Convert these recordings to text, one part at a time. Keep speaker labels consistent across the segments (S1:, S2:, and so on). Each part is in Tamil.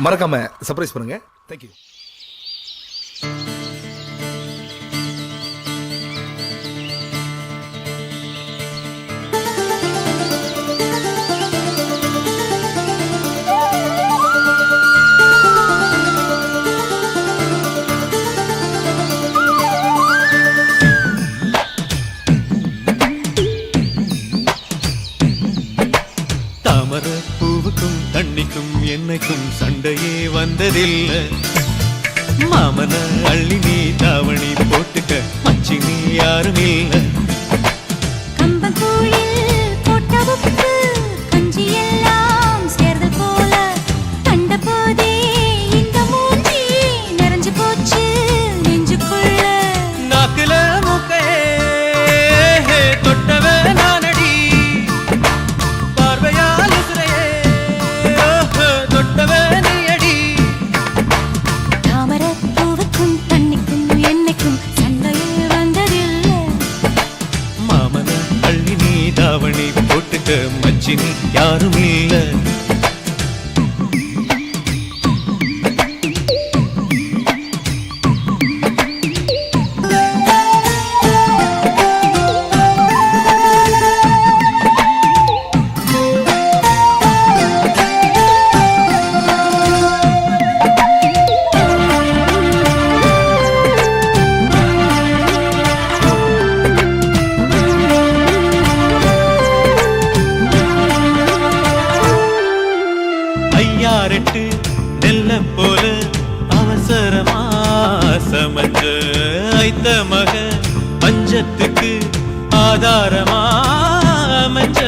S1: மறக்காம சர்ப்ரைஸ் பண்ணுங்க. தேங்க்யூ.
S2: பூவுக்கும் தண்ணிக்கும் என்னைக்கும் சண்டையே வந்ததில்லை. மாமன அள்ளி நீ தாவணி போட்டுக்க மச்சி நீ யாரும் இல்லை. தாவணி போட்டுக்க மச்சி நீ யாரும் இல்லை. ஐயாரெட்டு நெல்ல போல அவசரமா சமஞ்ச ஐத்த மக பஞ்சத்துக்கு ஆதாரமா அமைஞ்ச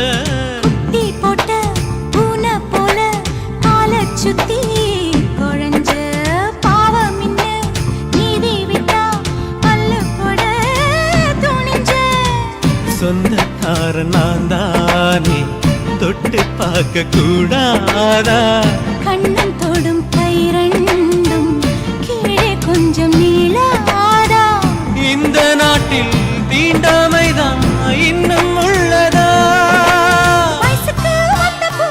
S3: குட்டி போட்ட பூனை போல கால சுத்தி குழஞ்ச பாவம் இன்ன நீதி விட்டா பல்லு போட துணிஞ்ச
S2: சொந்தக்கார நான் தானே தொட்டு பார்க்க கூடாதா.
S3: கண்ணன் தொடும் கை ரெண்டும் கீழே கொஞ்சம் நீளாதா.
S2: இந்த நாட்டில் தீண்டாமைதான் இன்னும் உள்ளதா.
S3: வயசுக்கு வந்த பூ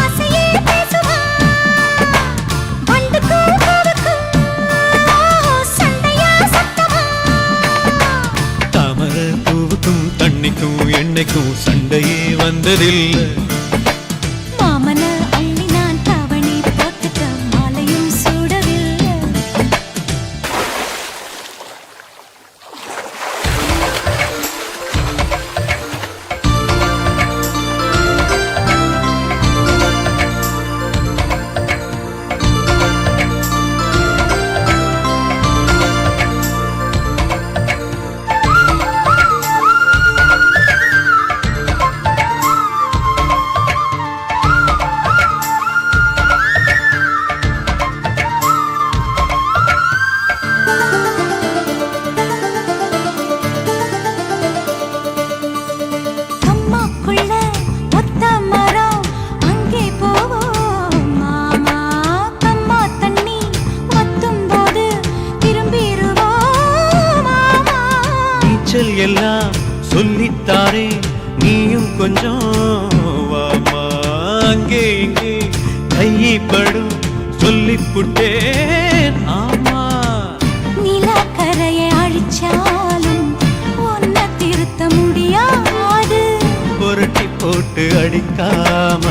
S3: ஆசையே பேசுவா. வண்டுக்கும் பூவுக்கும் சண்டையா சத்தமா.
S2: தாமரை பூவுக்கும் தண்ணிக்கும் எண்ணெய்க்கும் சண்டையே வந்ததில்லை.
S3: மாமன அள்ளி நான் தாவணி போட்டுக்க மாலையும் சூடவில்லை.
S2: எல்லாம் சொல்லித்தாரே நீயும் கொஞ்சம் வாமா. அங்கே இங்கே கைப்படும் சொல்லிப்புட்டேன். ஆமா
S3: நிலக்கரையை அழிச்சாலும் ஒன்ன திருத்த முடியாது.
S2: புரட்டி போட்டு அடிக்காம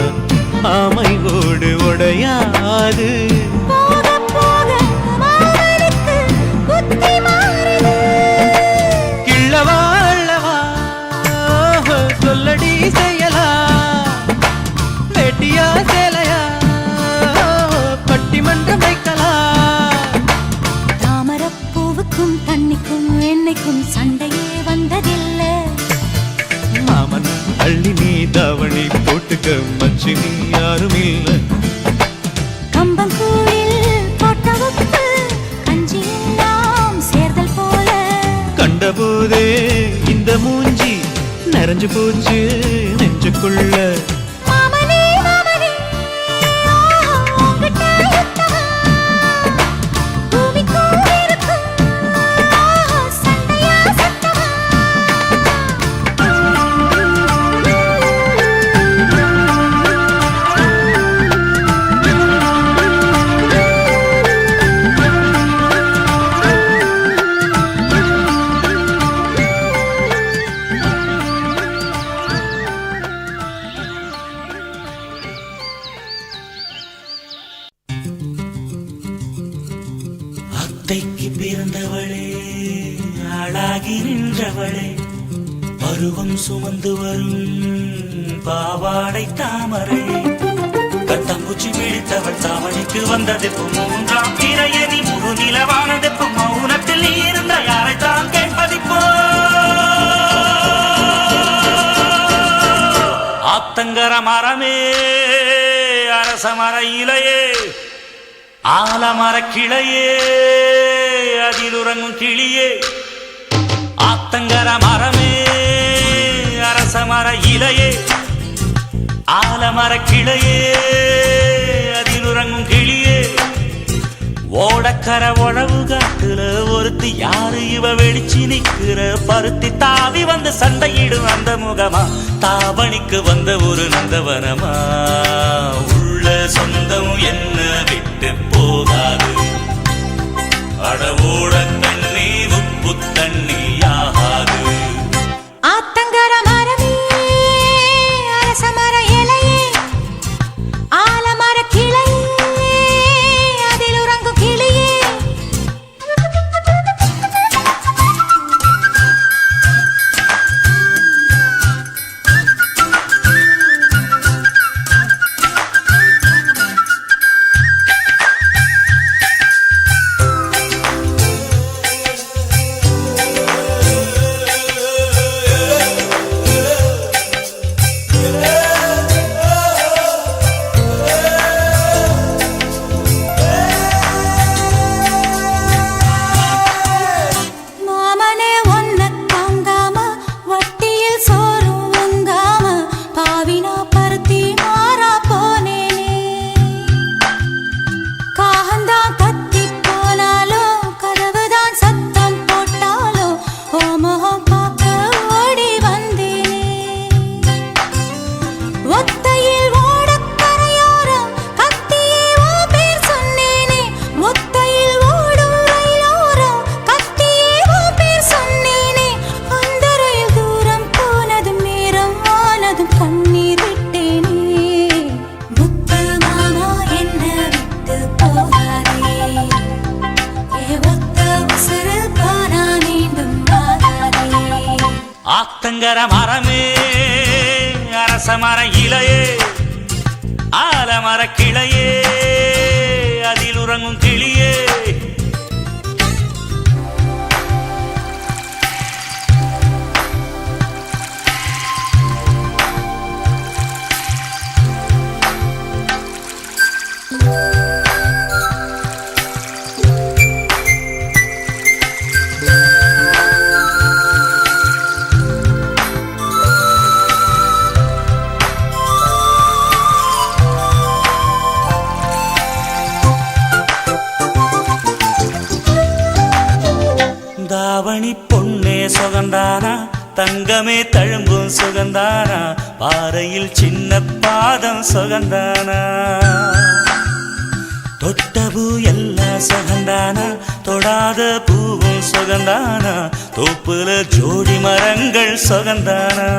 S2: ஆமை ஓடு உடையாது.
S3: போக போக மாமனுக்கு புத்தி மாறுது.
S2: கிள்ளவா அள்ளவா சொல்லடி செய்யலா. வெட்டியா சேலையா பட்டிமன்றம் வைக்கலாம்.
S3: தாமரப்பூவுக்கும் தண்ணிக்கும் என்னைக்கும் சண்டையே வந்ததில்லை.
S2: மாமன் அள்ளி நீ தாவணி போட்டுக்க மச்சி நீ யாரும் இல்லை.
S3: கம்பங்கூழில் போட்ட உப்பு கஞ்சி எல்லாம் சேர்தல் போல.
S2: கண்டபோதே இந்த மூஞ்சி நிறைஞ்சு போச்சு நெஞ்சுக்குள்ள.
S3: மாமனே மாமனே உங்கிட்ட யுத்தமா. பூமிக்கும் இருக்கும் சண்டையா சத்தமா.
S4: ஒத்தைக்கு பிறந்தவளே ஆளாகி நின்றவளே பருவம் சுமந்து வரும் பாவாடை தாமரை கட்டம்பூச்சி பிடித்தவள் தாவணிக்கு வந்ததெப்பு மூன்றாம் பிறையணி முழு நிலவானதெப்பு மௌனத்தில் நீ இருந்த யாரைத்தான் கேட்பதிப்போ ஆத்தங்கர மரமே அரச மர இலையே ஆலமர கிளையே அதில் உறங்கும் கிளியே ஆத்தங்கர மரமே அரச மர இலையே ஆலமர கிளையே அதில் உறங்கும் கிளியே ஓடக்கர உழவு காட்டுல ஒருத்தி யாரு இவ வெடிச்சு நிக்கிற பருத்தி தாவி வந்து சண்டையிடும் அந்த முகமா தாவணிக்கு வந்த ஒரு நந்தவனமா உள்ள சொந்தம் என்ன விட்டு போகாது அடவோட தண்ணி உப்பு தண்ணி ஆகாது
S3: ஆத்தங்கர மரமே அரச மர இலையே ஆலமர கிளையே அதில் உறங்கும் கிளியே
S4: ஆத்தங்கர மரமே அரச மர இலையே ஆலமர கிளையே அதில் உறங்கும் கிளியே தாவணி பொன்னே சுகந்தானா தங்கமே தழும்பும் சுகந்தானா பாறையில் சின்ன பாதம் சுகந்தானா தொட்ட பூ எல்லாம் சுகந்தானா தொடாத பூவும் சுகந்தானா தோப்புல ஜோடி மரங்கள் சுகந்தானா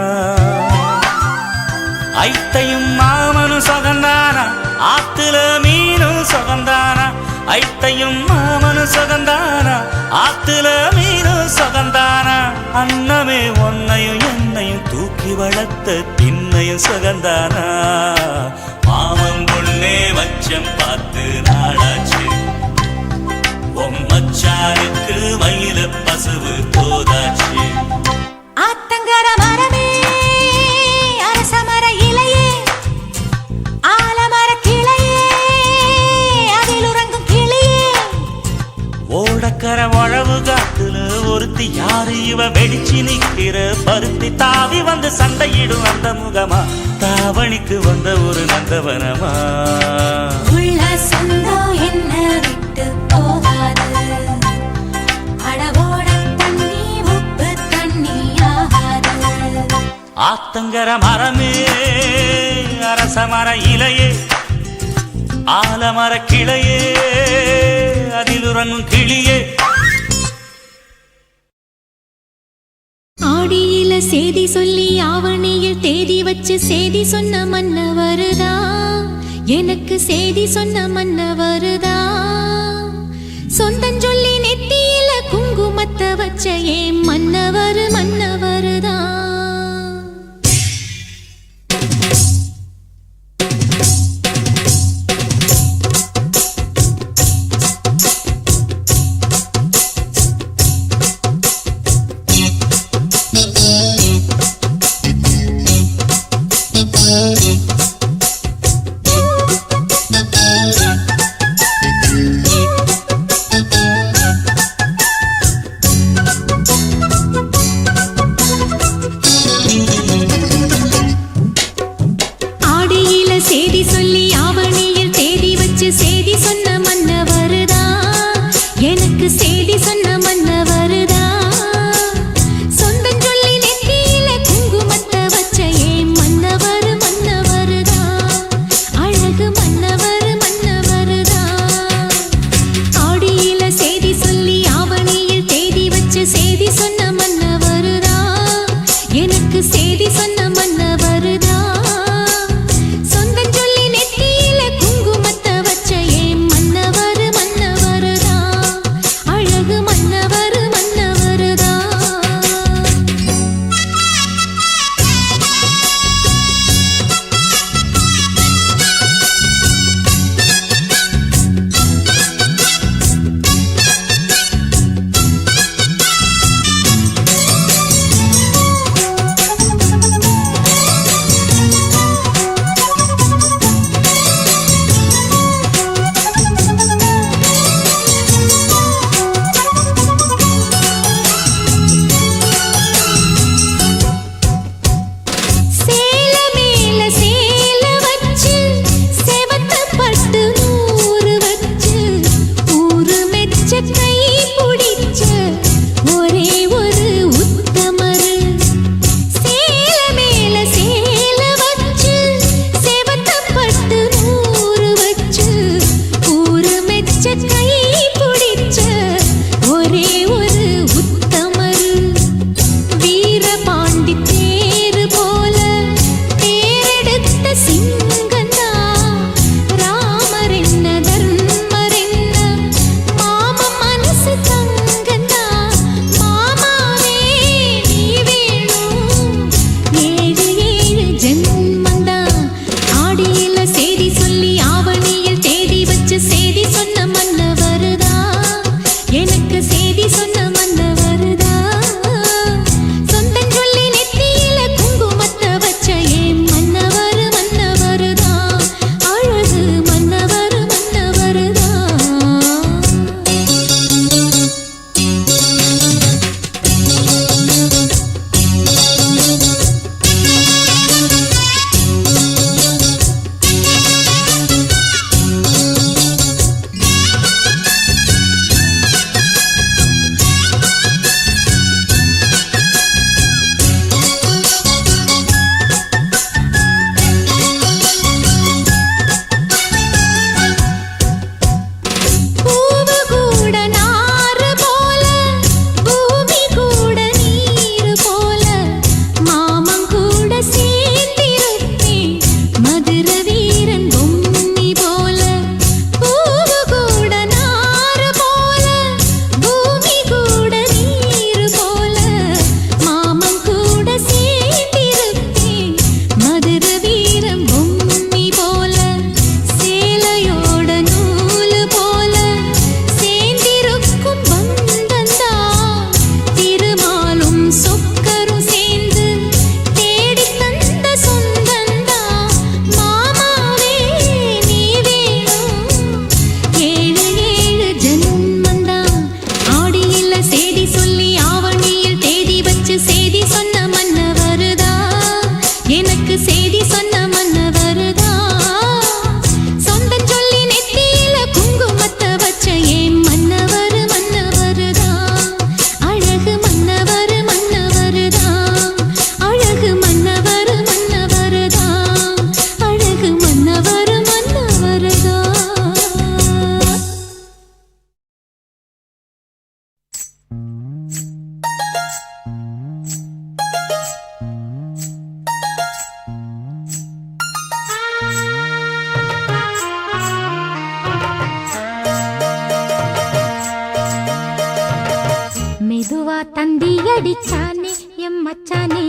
S4: ஐத்தையும் மாமனும் சுகந்தானா ஆத்துல மீனும் சுகந்தானா ஐத்தையும் மாமனும் சுகந்தானா ஆத்துல மீனும் சுகந்தானா அன்னமே ஒன்னையும் என்னையும் தூக்கி வளர்த்த திண்ணையும் சுகந்தானா மாமன் பொண்ணே வச்சம் பார்த்து நாளாச்சு மச்சானுக்கு மயில பசுவு தோதாச்சு
S3: ஆத்தங்கர மரமே அரச மர இலையே ஆலமர கிளையே அதில் உறங்கும் கிளியே
S4: ஓடக்கர உழவு காட்டுல ஒருத்தி யாரு இவ வெடிச்சு நிக்கிற பருத்தி தாவி வந்து சண்டையிடும் அந்த முகமா தாவணிக்கு வந்த ஒரு நந்தவனமா
S3: உள்ள சொந்தம் என்ன விட்டு போகாது அடவோட தண்ணி உப்பு தண்ணி ஆகாது
S4: ஆத்தங்கர மரமே அரச மர இலையே ஆலமர கிளையே அதில் உறங்கும் கிளியே
S3: ஆடியில சேதி சொல்லி ஆவணியில் தேதி வச்சு சேதி சொன்ன மன்னவருதா எனக்கு சேதி சொன்ன மன்னவருதா சொந்தஞ்சொல்லி நெத்தியில குங்குமத்தை வச்ச ஏன் மன்னவர் மன்னவருதான். தந்தி அடிச்சானே எம் மச்சானே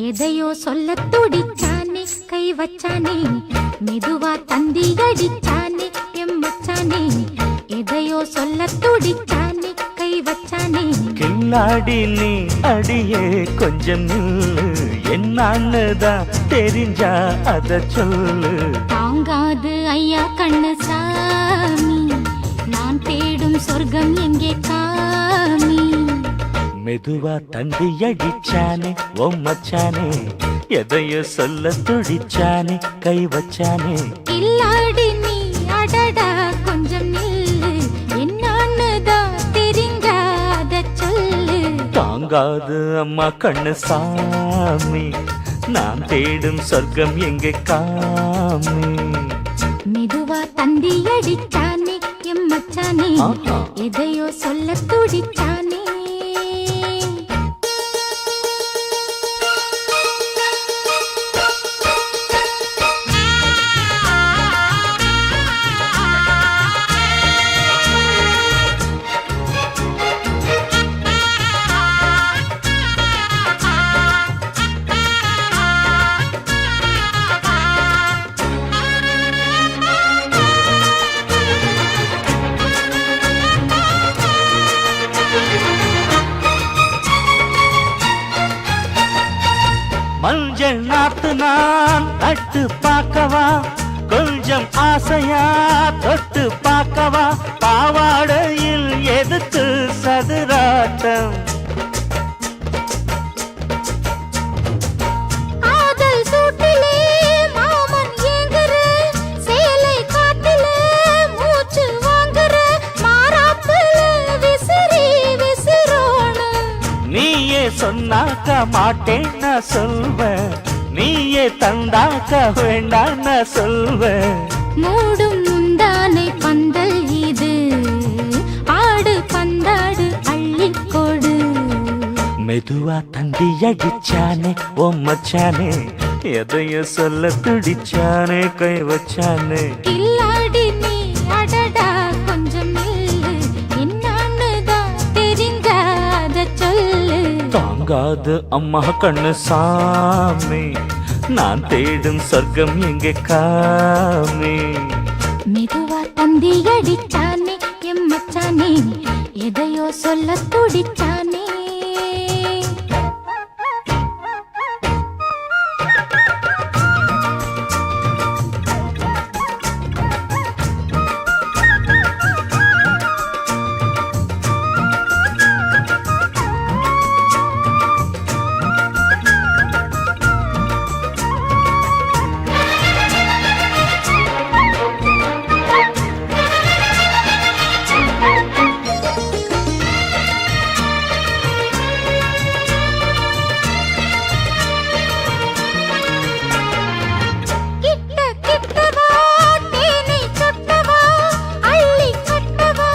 S3: எதையோ சொல்ல துடிச்சானே கை வச்சானே மெதுவா தந்தி அடிச்சானே எம் மச்சானே எதையோ சொல்ல துடிச்சானே கை வச்சானே
S4: கில்லாடி நீ அடியே கொஞ்சம் நில்லு என்னன்னுதான் தெரிஞ்சா அத சொல்லு
S3: தாங்காது ஐயா கண்ணு சாமி நான் தேடும் சொர்க்கம் எங்கே காமி
S4: மெதுவா தந்தி அடிச்சானே ஓ மச்சானே எதையோ சொல்ல துடிச்சானே கை வச்சானே
S3: இல்லாடி நீ அடடா கொஞ்சம் நில்லு என்னன்னுதான் தெரிஞ்சாத சொல்லு
S4: தாங்காது அம்மா கண்ணு சாமி நான் தேடும் சொர்க்கம் எங்கே காமி
S3: மெதுவா தந்தி அடிச்சானே எம் மச்சானே
S4: ஆஹா.
S3: எதையோ சொல்ல துடிச்சானே
S4: மஞ்சள் நாத்து நான் நட்டு பார்க்கவா கொஞ்சம் ஆசையா தொட்டு பார்க்கவா பாவாடையில் எதுக்கு சதுராட்டம்
S3: காதல் சூட்டிலே மாமன் ஏங்குற சேலை காட்டிலே மூச்சு வாங்குற மாறாப்புல விசிறி விசிறோணும்
S4: நீயே சொன்னாக்க மாட்டேன் நான் சொல்வேன் நீயே தந்தாக்க வேண்டாம் நான் சொல்வேன்
S3: மூடும் முந்தானை பந்தல் இது ஆடு பந்தாடு அள்ளிக்கொடு
S4: மெதுவா தந்தி அடிச்சானே ஓ மச்சானே எதையோ சொல்ல துடிச்சானே கை வச்சானே
S3: கில்லாடி நீ அடடா கொஞ்சம் நில்லு என்னன்னுதான் தெரிஞ்சாத சொல்லு
S4: தாங்காது அம்மா கண்ணு சாமி நான் தேடும் சொர்க்கம் எங்கே காமி
S3: மெதுவா தந்தி அடிச்சானே எம் மச்சானே எதையோ சொல்ல துடிச்சானே கிட்ட கிட்டவா தேனை சொட்டவா அள்ளி கட்டவா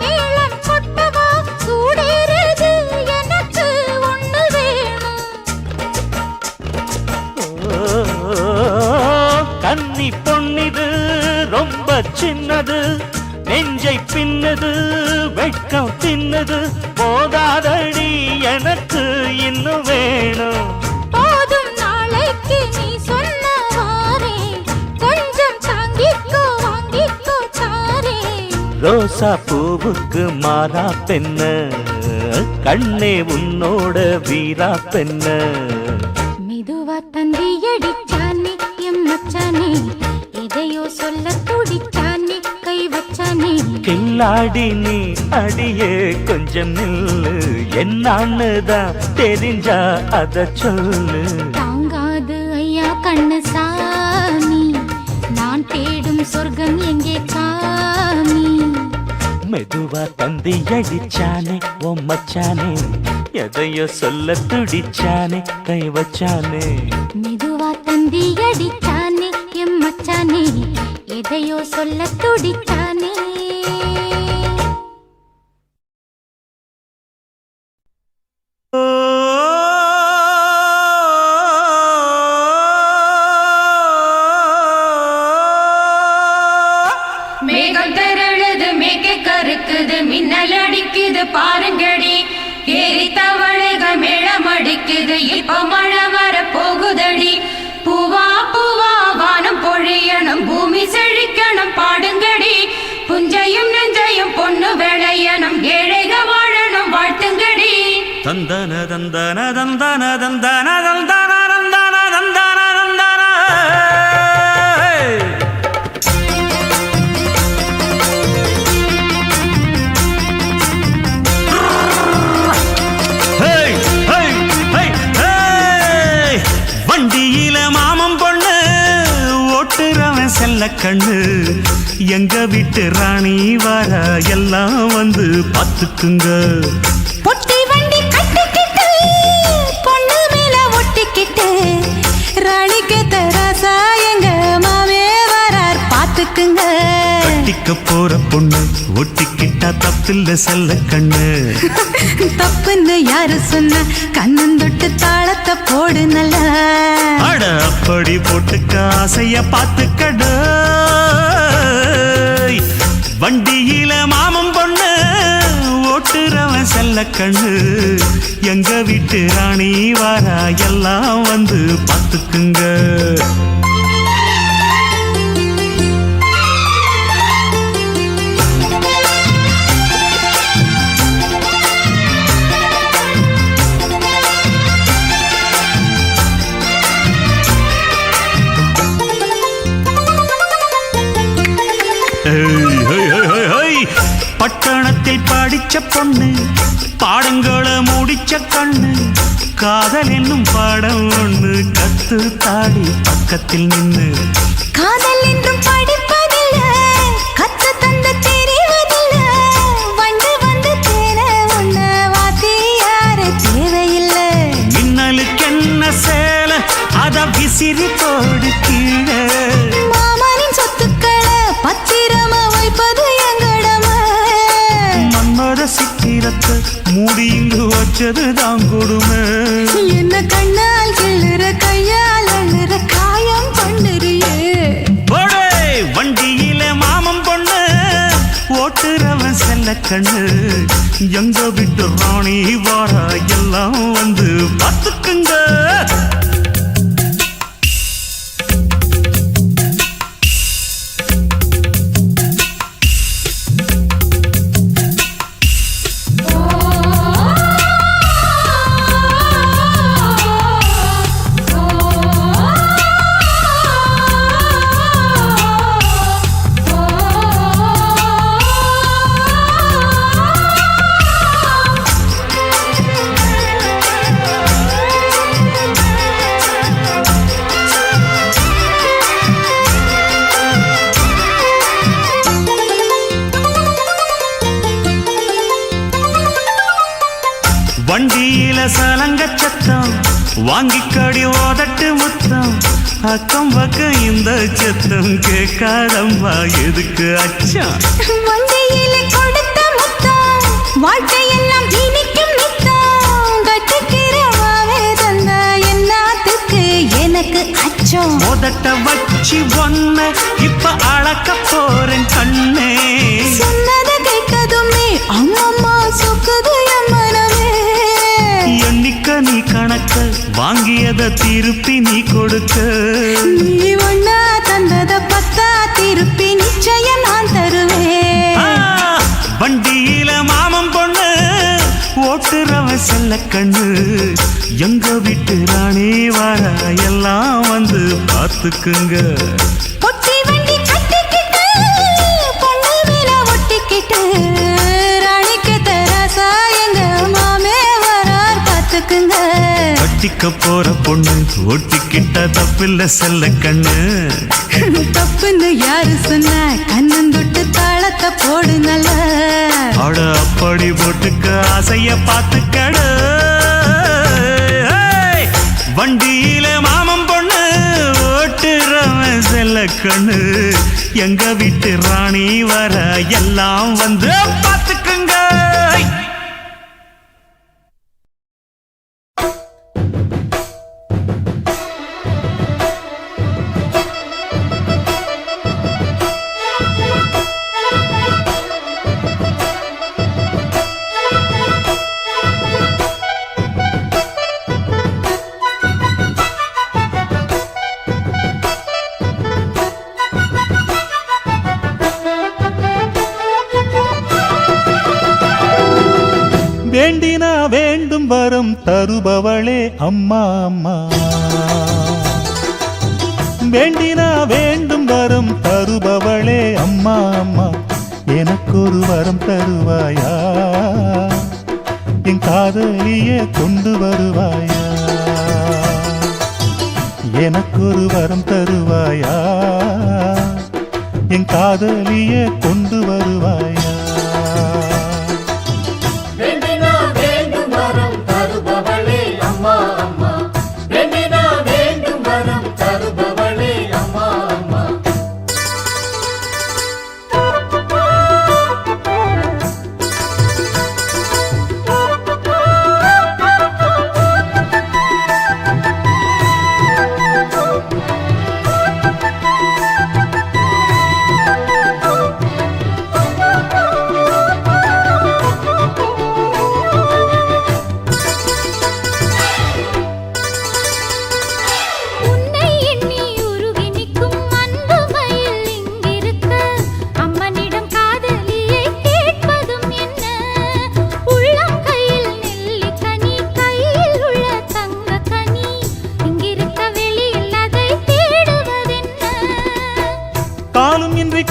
S3: மேளம் கொட்டவா சூடேறுது எனக்கு ஒண்ணு வேணும்
S4: கன்னி பொன்னிது ரொம்ப சின்னது நெஞ்சை பின்னது வெட்கம் தின்னது போதாதடி எனக்கு இன்னும் வேணும்
S3: போதும் நாளைக்கு நீ சொன்னவாரே கொஞ்சம் தாங்கிக்கோ வாங்கிக்கோ தாரே
S4: ரோசா பூவுக்கு மாறா பெண்ண கண்ணே உன்னோட வீரா பெண்ண
S3: மெதுவா தந்தி அடிச்சானே எம் மச்சானே எதையோ சொல்ல துடிச்சானே கை வச்சானே
S4: கில்லாடி நீ அடியே கொஞ்சம் நில்லு என்னன்னுதான் தெரிஞ்சா அத சொல்லு
S3: தாங்காது ஐயா கண்ணு சாமி நான் தேடும் சொர்க்கம் எங்கே காமி
S4: மெதுவா தந்தி அடிச்சானே ஓ மச்சானே எதையோ சொல்ல துடிச்சானே கை வச்சானே
S3: மெதுவா தந்தி அடிச்சானே எம் மச்சானே எதையோ சொல்ல துடிச்சானே
S5: மேகம் திரழுது மேக கருக்குது மின்னல் அடிக்குது பாருங்கடி ஏறி அடிக்குது இப்ப மழை வர போகுதடி பூவா பூவா வானம் பொழியணும் பூமி செழிக்கணும் பாடுங்கடி புஞ்சையும் நெஞ்சையும் பொண்ணு விளையணும் ஏழைக வாழணும் வாழ்த்துங்கடி
S4: தந்தன தந்தன தந்தன தந்தன தந்தன தந்தன தந்தன தந்தன வண்டியில மாமன் பொண்ணு ஓட்டுறவன் செல்ல கண்ணு எங்க வீட்டு ராணி வர எல்லாம் வந்து பாத்துக்குங்க
S3: பொட்டி வண்டி கட்டிக்கிட்டு பொண்ணு மேல ஒட்டிக்கிட்டு ராணிக்கு தராசா எங்க மாமே வரார் பாத்துக்குங்க
S4: கட்டிக்க போற பொண்ணு ஒட்டிக்கிட்டா தப்பில்ல செல்ல கண்ணு
S3: தப்புன்னு யாரு சொன்ன கண்ணந்தொட்டு தாளத்தை போடு நல்லா
S4: அட அப்படி போட்டுக்க ஆசைய பாத்துக்கட வண்டியில மாமன் பொண்ணு ஓட்டுறவன் செல்ல கண்ணு எங்க வீட்டு ராணி வாரா எல்லாம் வந்து பாத்துக்குங்க பட்டணத்தில் படிச்ச பொண்ணு பாடங்களை முடிச்ச கண்ணு காதல் என்னும் பாடம் ஒண்ணு கத்து தாடி பக்கத்தில் நின்னு
S3: காதல் என்றும் படிப்பதில்ல கத்து தந்து தெரிவதில்ல வந்து வந்து தேர உன்ன வாத்தி யார தேவையில்லை
S4: மின்னலுக்கு என்ன சேல அத விசிறி போடு கீழே
S3: மாமனின் சொத்துக்களை பத்திரமா வைப்பது எங்கடமை
S4: மன்மத சித்திரத்தை மூடி இங்கு வச்சது தான் கொடுமை
S3: என்ன கண்ணால் கிள்ளுற கையால் அழுற காயம் பண்ணுறியே
S4: போடே வண்டியில மாமன் பொண்ணு ஓட்டுறவன் செல்ல கண்ணு எங்க விட்டு ராணி வாரா எல்லாம் வந்து பாத்துக்குங்க வண்டியில சலங்க சத்தம் வாங்கிக்கடி ஓதட்டு முத்தம் அக்கம் பக்கம் இந்த சத்தம் கேட்காதம்மா எதுக்கு அச்சம்
S3: வண்டியில கொடுத்த முத்தம் வாழ்க்கையெல்லாம் இனிக்கும் நித்தம் கட்டிக்கிறவாவே தந்த என்னத்துக்கு எனக்கு அச்சம்
S4: ஓதட்ட வச்சு ஒன்ன இப்ப அளக்க போறேன் கண்ணே
S3: சொன்னதை கேட்டதுமே அம்மம்மா சொக்குது என் மனமே
S4: எண்ணிக்க நீ கணக்க வாங்கியத திருப்பி நீ கொடுக்க
S3: நீ ஒன்னா தந்தத பத்தா திருப்பி நிச்சயம் நான் தருவேன்
S4: வண்டியில மாமன் பொண்ணு ஓட்டுறவன் செல்ல கண்ணு எங்க வீட்டு ராணி வார எல்லாம் வந்து பாத்துக்குங்க
S3: பொட்டி வண்டி கட்டிக்கிட்டு பொண்ணு மேல ஒட்டிக்கிட்டு ராணிக்கு தராசா எங்க மாமே வரார் பாத்துக்குங்க
S4: கட்டிக்க போற பொண்ணு ஒட்டிக்கிட்ட தப்பில்ல செல்ல கண்ணு
S3: தப்புன்னு யாரு சொன்ன கண்ணந்தொட்டு தாளத்தை போடு நல்லா
S4: அட அப்படி போட்டுக்க ஆசைய பாத்துக்கடு வண்டியில மாமன் பொண்ணு ஓட்டுறவன் செல்ல கண்ணு எங்க வீட்டு ராணி வர எல்லாம் வந்து பாத்துக்குங்க
S2: வேண்டும் வரம் தருபவளே அம்மா அம்மா வேண்டினா வேண்டும் வரம் தருபவளே அம்மா அம்மா எனக்கு ஒரு வரம் தருவாயா என் காதலியே கொண்டு வருவாயா எனக்கு ஒரு வரம் தருவாயா என் காதலியே கொண்டு வருவாயா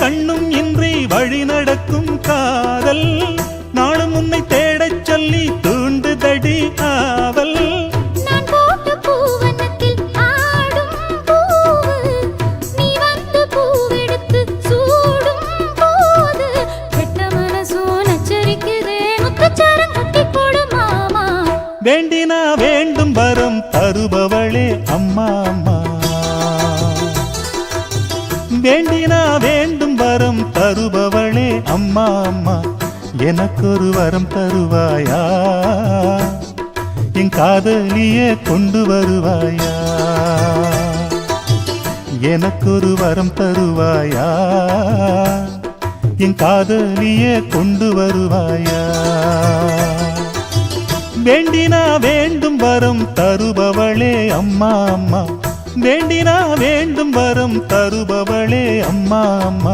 S2: கண்ணும் இன்றி வழி நடக்கும் காதல் நாளும் உன்னை தேடச் சொல்லி தூண்டுதடி ஆவல்
S3: நான் போட்ட பூவனத்தில் ஆடும் பூவு நீ வந்து பூவெடுத்து சூடும் போது கெட்ட மனசோ நச்சரிக்குதே முத்துச்சாரம் கட்டி போடு மாமா
S2: வேண்டினா வேண்டும் வரம் தருபவளே அம்மா அம்மா வேண்டினா வேண்டும் வரம் தருபவளே அம்மா அம்மா எனக்கு ஒரு வரம் தருவாயா என் காதலியே கொண்டு வருவாயா எனக்கு ஒரு வரம் தருவாயா என் காதலியே கொண்டு வருவாயா வேண்டினா வேண்டும் வரம் தருபவளே அம்மா அம்மா வேண்டினா வேண்டும் வரம் தருபவளே அம்மா அம்மா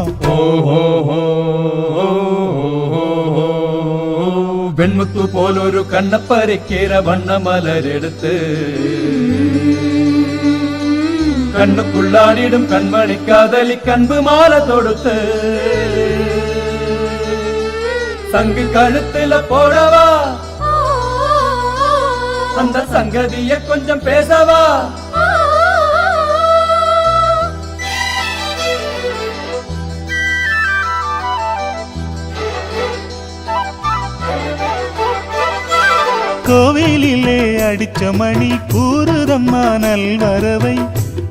S6: വെൺമുത്തു പോലൊരു കണ്ണപ്പരക്കേര വണ്ണമലരെടുത്ത് കണ്ണുക്കുള്ളാടിടും കൺമണിക്കാതലി കൺപ് മാല തൊടുത്ത് സംഘ കഴുത്തില പോടവാ அந்த சங்கதிய கொஞ்சம் பேசவா
S2: கோவிலிலே அடிச்ச மணி கூறுதம்மா நல்வரவை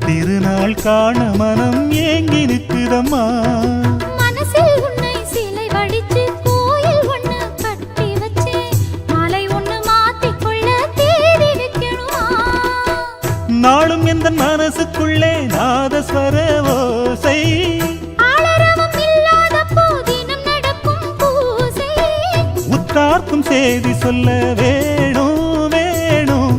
S2: திருநாள் காண மனம் ஏங்கி நிற்குதம்மா
S3: மனசில் உன்னை சிலை வடிச்சு கோயில் ஒண்ணு கட்டி வச்சே மாலை ஒண்ணு மாத்திக்கொள்ள தேடி வைக்கணுமா
S2: நாளும் எந்த மனசுக்குள்ளே நாதஸ்வர ஓசை
S3: ஆளரவம் இல்லாத போதினம் நடக்கும் பூசை
S2: உற்றார்க்கும் செய்தி சொல்ல வேணும் வேணும்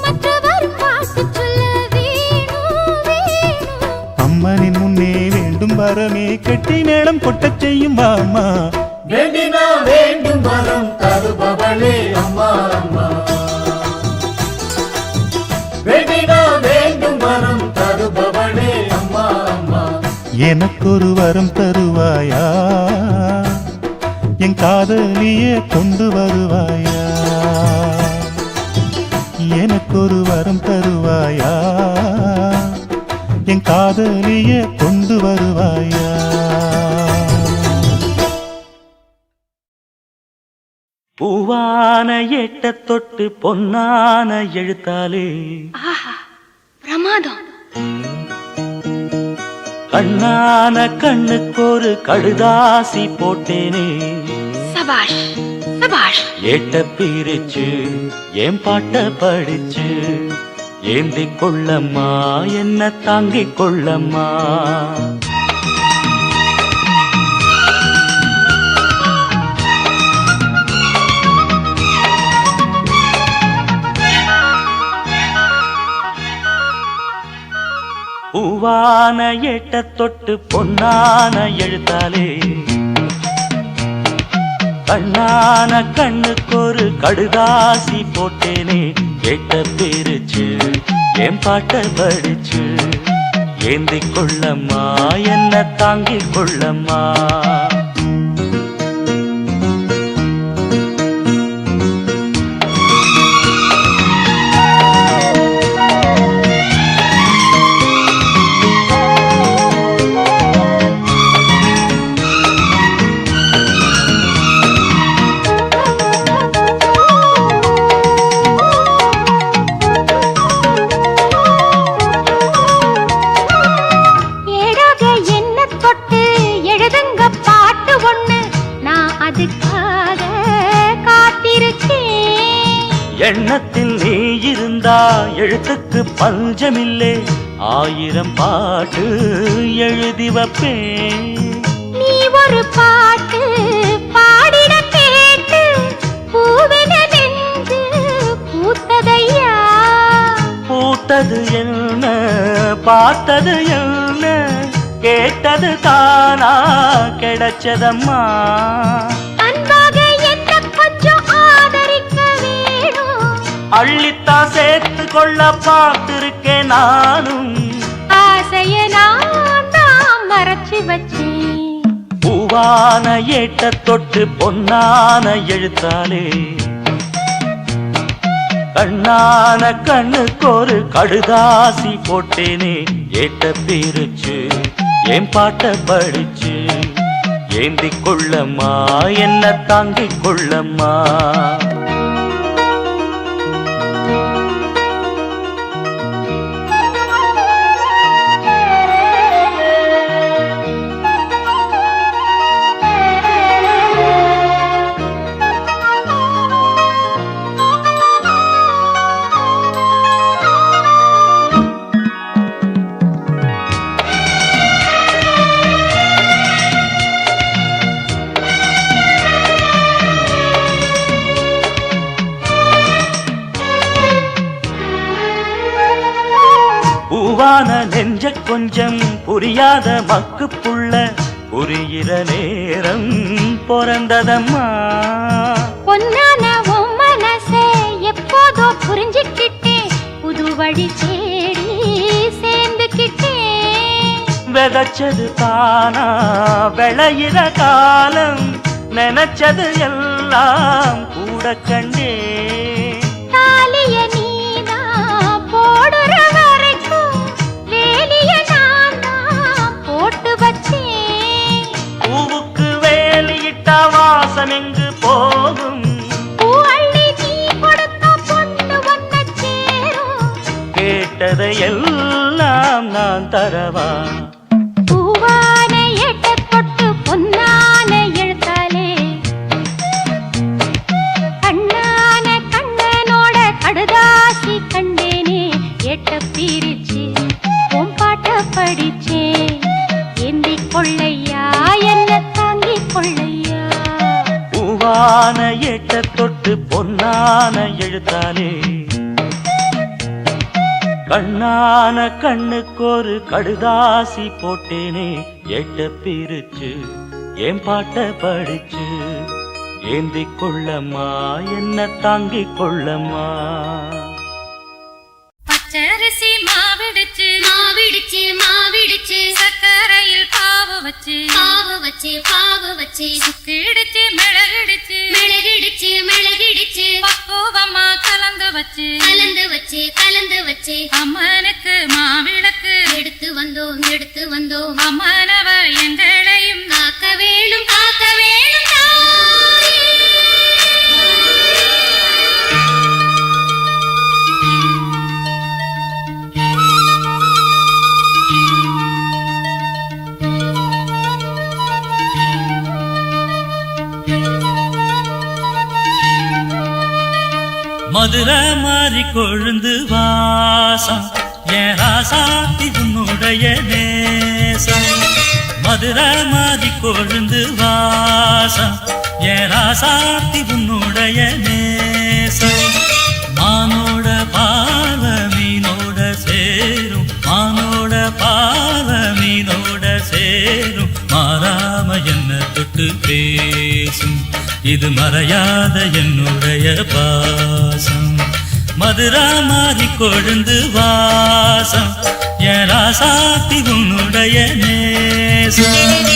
S3: மற்றவர் பாட்டு சொல்ல வேணும் வேணும்
S2: அம்மனின் முன்னே வேண்டும் வரமே கெட்டி மேளம் கொட்டச் செய்யும் வாமா
S6: வேண்டினா வேண்டும் வரம் தருபவளே அம்மா அம்மா வேண்டினா வேண்டும் வரம் தருபவளே அம்மா அம்மா
S2: எனக்கு ஒரு வரம் தருவாயா என் காதலியே கொண்டு வருவாயா எனக்கு ஒரு வரம் தருவாயா என் காதலியே கொண்டு வருவாயா
S4: பூவான எட்ட தொட்டு பொன்னான எழுத்தாலே
S5: பிரமாதம்.
S4: கண்ணான கண்ணுக்கு ஒரு கடுதாசி போட்டேனே
S5: சபாஷ் சபாஷ்.
S4: ஏட்ட பிரிச்சு என் பாட்ட படிச்சு ஏந்தி கொள்ளம்மா என்ன தாங்கிக் கொள்ளம்மா. பூவான எட்ட தொட்டு பொன்னான எழுத்தாலே கண்ணான கண்ணுக்கு ஒரு கடுதாசி போட்டேனே கேட்ட பேருச்சு என் பாட்ட படிச்சு ஏந்திக் கொள்ளம்மா என்ன தாங்கிக் கொள்ளம்மா எண்ணத்தில் நீ இருந்தா எழுத்துக்கு பஞ்சமில்லை 1000 பாட்டு எழுதி வைப்பேன்
S3: நீ ஒரு பாட்டு பாடிட கேட்டு பூவென நெஞ்சு பூத்ததையா
S4: பூத்தது என்ன பார்த்தது என்ன கேட்டது தானா கிடைச்சதம்மா அள்ளித்தா சேர்த்து கொள்ள பார்த்திருக்கேன் நானும்
S3: ஆசைய நான் தான் மறைச்சு வச்சேன்
S4: பூவான ஏட்ட தொட்டு பொன்னான எழுத்தாலே கண்ணான கண்ணுக்கு ஒரு கடுதாசி போட்டேனே ஏட்ட பிரிச்சு என் பாட்ட படிச்சு ஏந்திக் கொள்ளம்மா என்ன தாங்கிக் கொள்ளம்மா பூவான நெஞ்ச கொஞ்சம் புரியாத மக்கு புள்ள புரிகிற நேரம் பிறந்ததம்மா
S3: பொன்னான உன் மனசே எப்போதோ புரிஞ்சுக்கிட்டேன் புது வழி தேடி சேர்ந்துக்கிட்டேன்
S4: விதைச்சது தானா விளையிற காலம் நினைச்சது எல்லாம் கூட கண்டே
S3: தாலிய நீதான் போடுற
S4: பூவுக்கு வேலியிட்ட வாசம் எங்கு போகும் கேட்டதை எல்லாம் நான் தரவா
S3: பூவான எட்ட தொட்டு பொன்னான எழுத்தாலே கண்ணான கண்ணனோட கடுதாசி கண்டேனே எட்ட பிரிச்சு உன் பாட்ட படிச்சேன் ஏந்திக் கொள்ளையா என்ன தாங்கிக் கொள்ளையா
S4: பூவான ஏட்ட தொட்டு பொன்னான எழுத்தாலே கண்ணான கண்ணுக்கு ஒரு கடுதாசி போட்டேனே ஏட்ட பிரிச்சு என் பாட்ட படிச்சு ஏந்திக் கொள்ளம்மா என்ன தாங்கிக் கொள்ளம்மா
S3: பச்சரிசி மாவிடுச்சு மாவிடுச்சு மாவிடுச்சு சக்கரையில் பாவு வச்சு பாவு வச்சு பாவு வச்சு சுக்கிடுச்சு மிளகிடுச்சு மிளகிடுச்சு மிளகிடுச்சு பக்குவமா கலந்து வச்சு கலந்து வச்சு கலந்து வச்சு அம்மனுக்கு மாவிளக்கு எடுத்து வந்தோம் அம்மனவ எங்களையும் காக்க வேணும் காக்க வேணும்
S4: மதுரை மாறி கொழுந்து வாசம் என் ராசாத்தி உன்னுடைய நேசம் மதுரை மாறி கொழுந்து வாசம் என் ராசாத்தி உன்னுடைய நேசம் மானோட பாவ மீனோட சேரும் மானோட பாவ மீனோட சேரும் மாறாம என்ன தொட்டு தொட்டு பேசும் இது மறையாத என்னுடைய பாசம் மதுரா மாறி கொழுந்து வாசம் என் ராசாத்தி உன்னுடைய நேசம்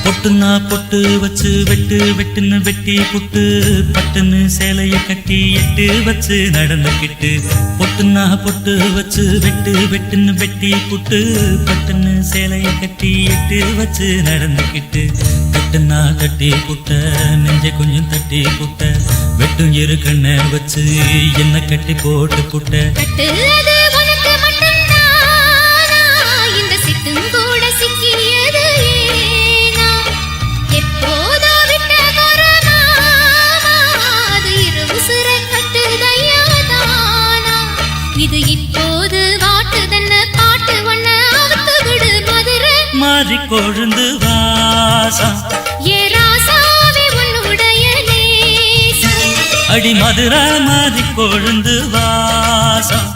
S4: பொட்டுனா பொட்டு வச்சு வெட்டு வெட்டுன்னு வெட்டி புட்டு பட்டுன்னு சேலைய கட்டி எட்டு வச்சு நடந்துக்கிட்டு பொட்டுனா பொட்டு வச்சு வெட்டு வெட்டுன்னு வெட்டி புட்டு பட்டுன்னு சேலைய கட்டி எட்டு வச்சு நடந்துக்கிட்டு தட்டுனா தட்டி புட்ட நெஞ்ச கொஞ்சம் தட்டி புட்ட வெட்டும் இரு கண்ண வச்சு என்ன கட்டி போட்டு புட்ட
S3: இது இப்போது வாட்டுதன்ன பாட்டு ஒண்ண அவுத்து விடு மதுரை
S4: மாறி கொழுந்து வாசம்
S3: ஏ ராசாவே உன்னுடைய நேசம்
S4: அடி மதுரா மாறி கொழுந்து வாசம்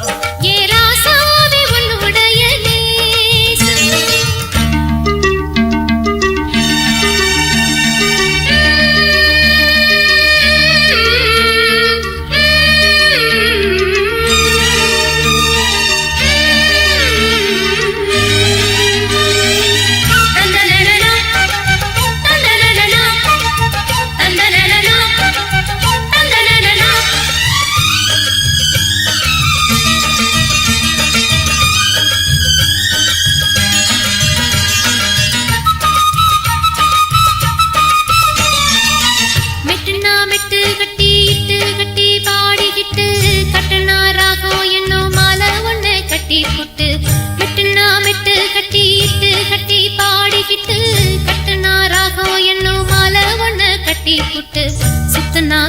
S3: ஏ ராசாவே உன்னுடைய நேசம்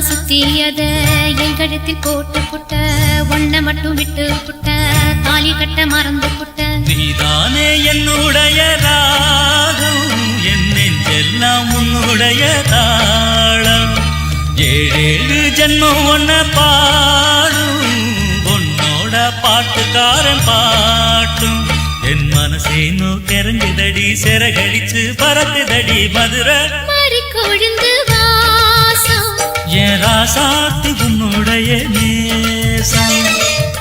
S3: சுத்தியத என் கழுத்தில் போட்டு புட்ட ஒன்ன மட்டும் விட்டு புட்ட தாலி கட்ட மறந்து புட்ட
S4: நீதானே என்னுடைய ராகம் என் நெஞ்செல்லாம் உன்னுடைய தாளம் ஏழேழு ஜென்மம் ஒன்ன பாடும் உன்னோட பாட்டுக்காரன் பாட்டும் என் மனசேனோ கெரங்குதடி சிறகடிச்சு பறக்குதடி மதுரை
S3: மாறி கொழுந்து வாசம்
S4: என் ராசாத்தி உன்னுடைய நேசம்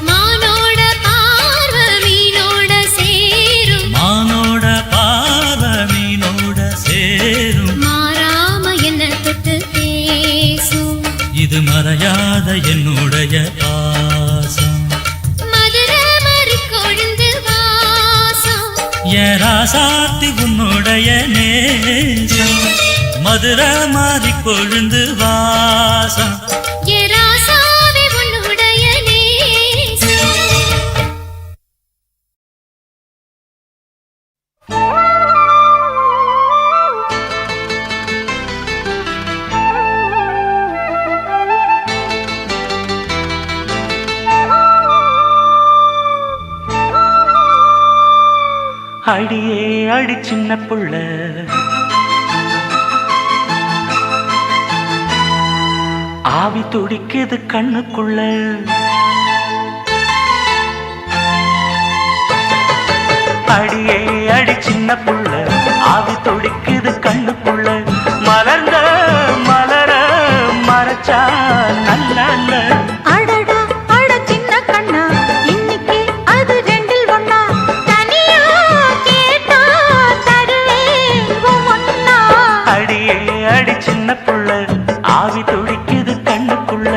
S3: மானோட பார்வை மீனோட சேரும்
S4: மானோட பார்வை மீனோட சேரும்
S3: மாறாம என்ன தொட்டு பேசும்
S4: இது மறையாத என்னுடைய பாசம்
S3: மதுரை மாறி கொழுந்து வாசம்
S4: என் ராசாத்தி உன்னுடைய நேசம் மதுரை மாறி கொழுந்து வாசம்
S3: ஏ ராசாவே உன்னுடைய நேசம்
S4: அடியே அடி சின்ன புள்ள ஆவி துடிக்குது கண்ணுக்குள்ள அடியே அடி சின்ன புள்ள ஆவி துடிக்குது கண்ணுக்குள்ள மலர்ந்த மலர மறைச்சா நல்ல
S3: அடடா அட சின்ன கண்ணா இன்னைக்கு அது ரெண்டில் ஒண்ணா தனியா கேட்டா தருவேன் ஒண்ணா
S4: அடியே அடி சின்ன புள்ள ஆவி துடிக்குது கண்ணுக்குள்ள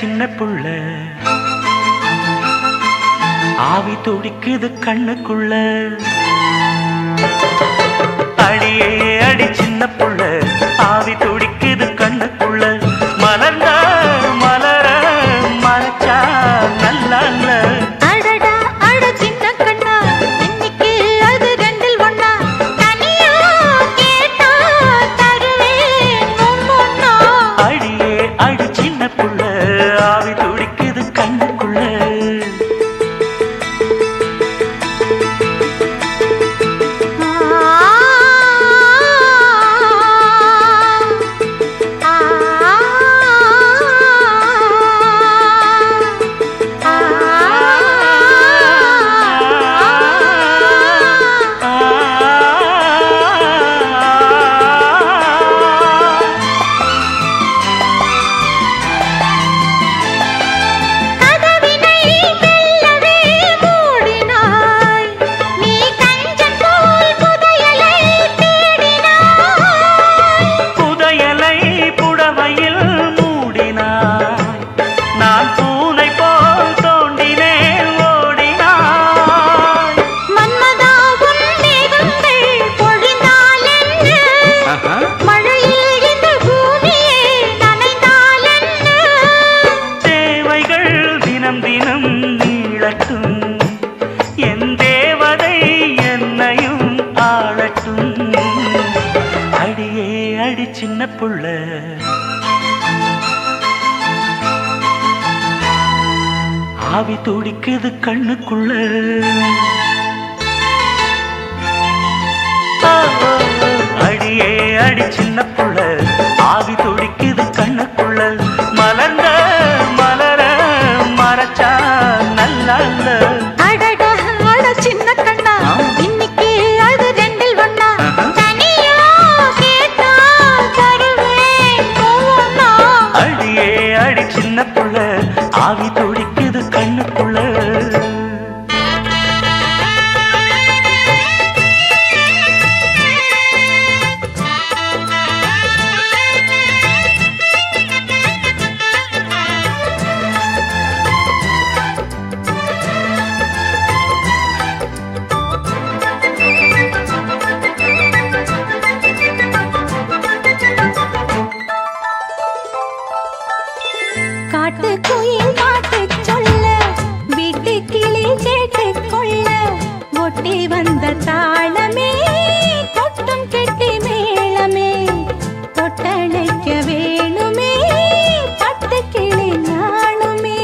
S4: சின்ன புள்ள ஆவி துடிக்குது கண்ணுக்குள்ள அடியே அடி சின்ன புள்ள ஆவி துடிக்குது கண்ணுக்குள்ள மலர்ந்த மலர மறைச்சா நல்லா
S3: அடடா அட சின்ன கண்ணா இன்னைக்கு அது ரெண்டில் ஒண்ணா தனியா கேட்டா தருவேன் முன்னா
S4: அடியே அடி சின்ன புள்ள ஆவி துடிக்குது கண்ணுக்குள்ள சின்ன புள்ள ஆவி துடிக்குது கண்ணுக்குள்ள அடியே அடி சின்ன புள்ள ஆவி துடிக்குது கண்ணுக்குள்ள மலர்ந்த மலர மறைச்சா நல்லா
S3: அடடா அட சின்ன கண்ணா இன்னைக்கு அது ரெண்டில் ஒண்ணா தனியா கேட்டா தருவேன் முன்னா
S4: அடியே அடி சின்ன புள்ள ஆவி துடிக்குது கண்ணுக்குள்ள
S3: காட்டுக்குயில் பாட்டு சொல்ல வீட்டு கிளி கேட்டு கொள்ள ஒட்டி வந்த தாளமே கொட்டும் கெட்டி மேளமே தொட்டணைக்க வேணுமே பட்டு கிளி நாளுமே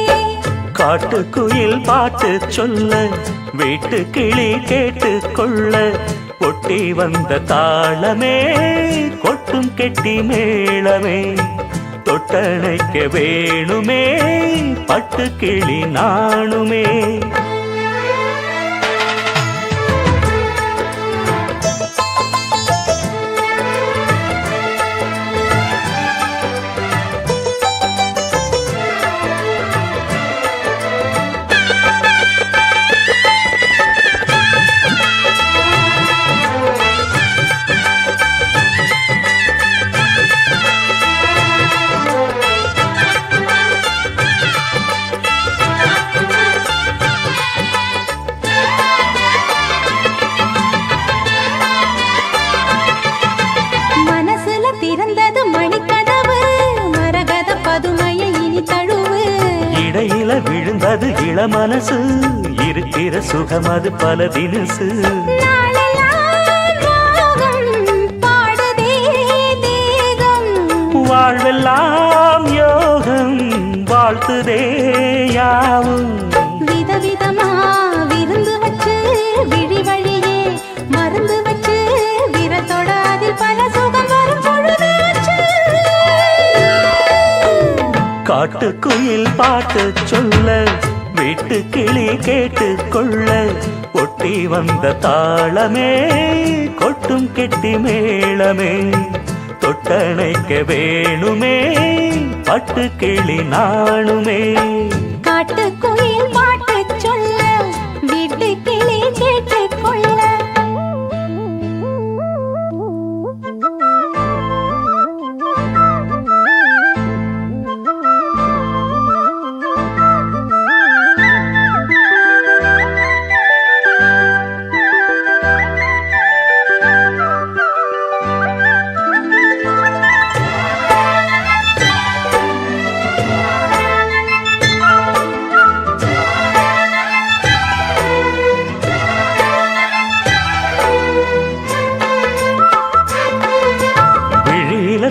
S4: காட்டுக்குயில் பாட்டு சொல்ல வீட்டு கிளி கேட்டு கொள்ள ஒட்டி வந்த தாளமே கொட்டும் கெட்டி மேளமே தொட்டணைக்க வேணுமே பட்டு கிளி நாணுமே விழுந்தது இள மனசு இருக்கிற சுகம் அது பல தினசு வாழ்வெல்லாம் யோகம் வாழ்த்துதே யாவும்
S3: விதவிதமா விருந்து வச்சு விழி வழியே மருந்து வச்சு விரத்தோட அதில் பல சுகம் வரும் பொழுது
S4: காட்டுக்குயில் பாட்டு சொல்ல வீட்டு கிளி கேட்டு கொள்ள ஒட்டி வந்த தாளமே கொட்டும் கெட்டி மேளமே தொட்டணைக்க வேணுமே பட்டு கிளி நாணுமே
S3: காட்டுக்குயில் பாட்டு சொல்ல வீட்டு கிளி கேட்டு கொள்ள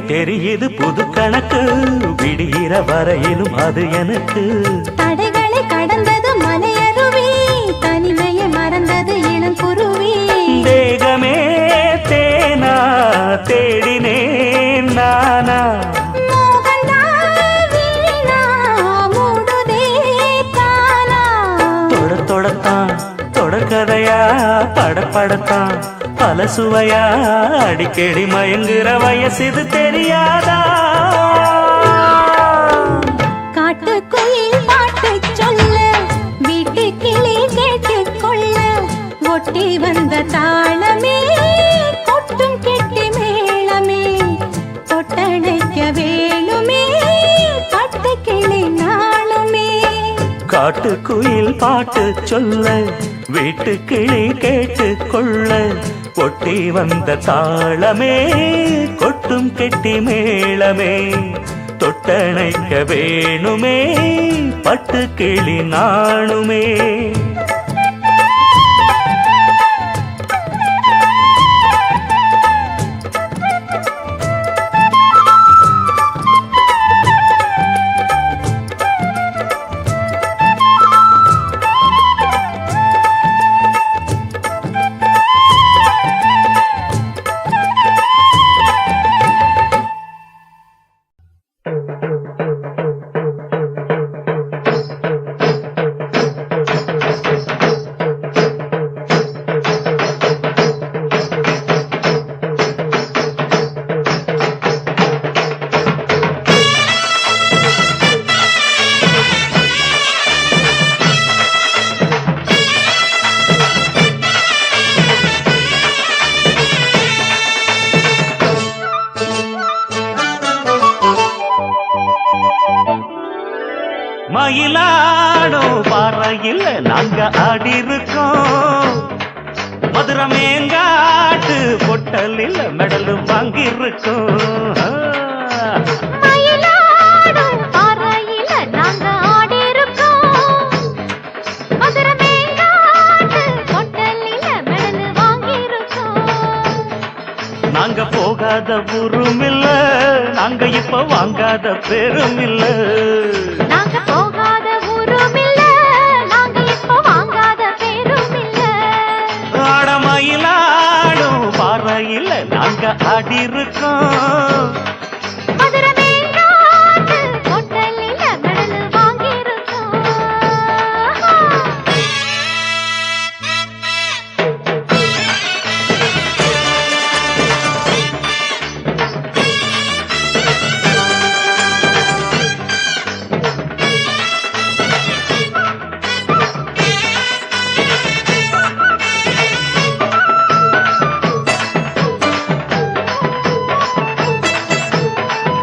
S4: தெரியுது புது கணக்கு விடுகிற வரையிலும் அது எனக்கு
S3: தடைகளை கடந்தது மலையருவி தனிமையை மறந்தது இளங்குருவி
S4: தேகமே தேனா தேடினேன் நானா தொடத்தான் தொடக்கதையா படப்படத்தான் பல சுவையா அடிக்கடி மயங்குற வயசு தெரியாதா
S3: காட்டுக்குயில் பாட்டு சொல்ல வீட்டு கிளி கேட்டு கொள்ள ஒட்டி வந்த தாளமே கொட்டும் கெட்டி மேளமே தொட்டணைக்க வேணுமே பட்டு கிளி நாளுமே
S4: காட்டுக்குயில் பாட்டு சொல்ல வீட்டு கிளி கேட்டு கொள்ள ஒட்டி வந்த தாளமே கொட்டும் கெட்டி மேளமே தொட்டணைக்க வேணுமே பட்டு கிளி நாணுமே மயிலாடும் பாறையில் நாங்க ஆடி இருக்கோம் மதுரை மேங்காட்டு பொட்டலில் மெடல் வாங்கியிருக்கோம்
S3: மயிலாடும் பாறையில நாங்க ஆடி இருக்கோம் மதுரை மேங்காட்டு பொட்டலில மெடல் வாங்கியிருக்கோம்
S4: நாங்க போகாத ஊரும் இல்ல நாங்க இப்ப வாங்காத பேரும் இல்ல
S3: நாங்க போகாத ஊரும் இல்ல நாங்க இப்ப வாங்காத பேரும் இல்ல
S4: ஆடமயிலாடும் பாறையில் நாங்க ஆடி இருக்கோம்
S3: மதுரை மேங்காட்டு பொட்டலில மெடல் வாங்கியிருக்கோம்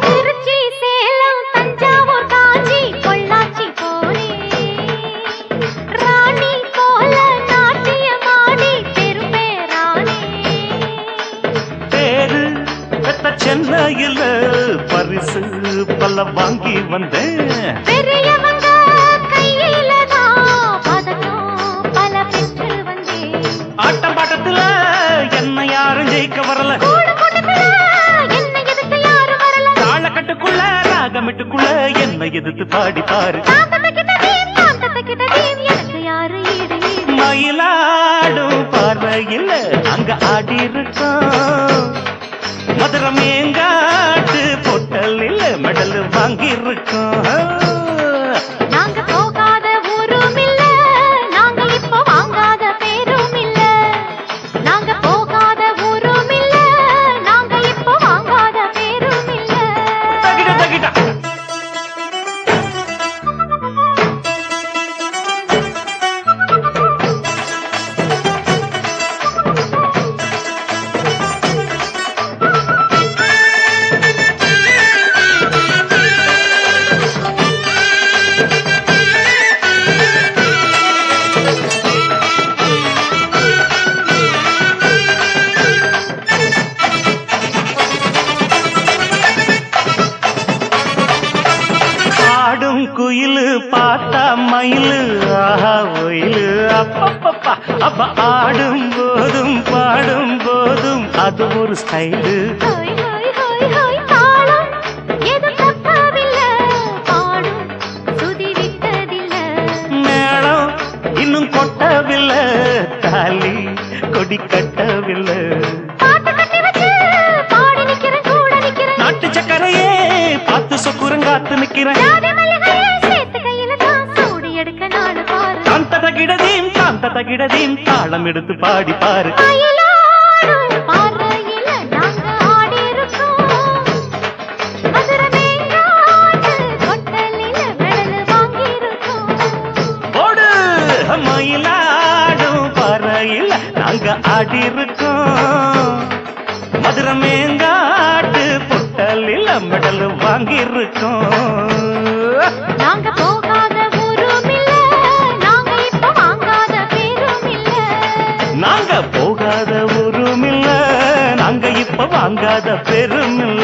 S3: திருச்சி சேலம் தஞ்சாவூர் காஞ்சி பொள்ளாச்சி போனே ராணி போல நாட்டியமாடி பெரும்பேரானே
S4: பேரு பெத்த சென்னையில் பரிசு பல வாங்கி வந்தேன்
S3: பெரியவங்க கையில தான் பதக்கம் பல பெற்று வந்தேன்
S4: ஆட்டம் பாட்டத்துல என்ன யாரும் ஜெயிக்க வரல
S3: கூடு கூட்டத்துல என்ன எதிர்த்து யாரும் வரல
S4: தாளக்கட்டுக்குள்ள ராகமிட்டுக்குள்ள என்ன எதிர்த்து பாடி பாரு
S3: தாத்தத்துக்கிட்டதீம் எனக்கு யாரு ஈடு ஈடு
S4: மயிலாடும் பார்வையில் அங்க ஆடி இருக்கோம் மதுரை மேங்காட்டு பொட்டலில் மெடல் வாங்கியிருக்கோம்
S3: நாங்க போகாத ஊரும் இல்ல நாங்க இப்ப வாங்காத பேரும் இல்ல நாங்க போகாத ஊரும் இல்ல நாங்க இப்ப வாங்காத பேரும் இல்ல
S4: தகிட தகிட குயிலு பார்த்தா மயிலு ஆஹா ஒயிலு அப்பப்பப்பா அப்ப ஆடும் போதும் பாடும் போதும் அது ஒரு ஸ்டைலு
S3: ஹோய் ஹோய் ஹோய் ஹோய்
S4: வைக்கிறேன் சாந்தத கிடதீம் தாளம் எடுத்து பாடி பாரு போடு மயிலாடும் பறையில் நாங்க ஆடி இருக்கோம் மதுரமேங்காட்டு பொட்டலில் மெடல் வாங்கி இருக்கோம்
S3: நாங்க போகாத ஊரும் இல்ல நாங்க இப்ப வாங்காத பேரும் இல்ல
S4: நாங்க போகாத ஊரும் இல்ல நாங்க இப்ப வாங்காத பெரும் இல்ல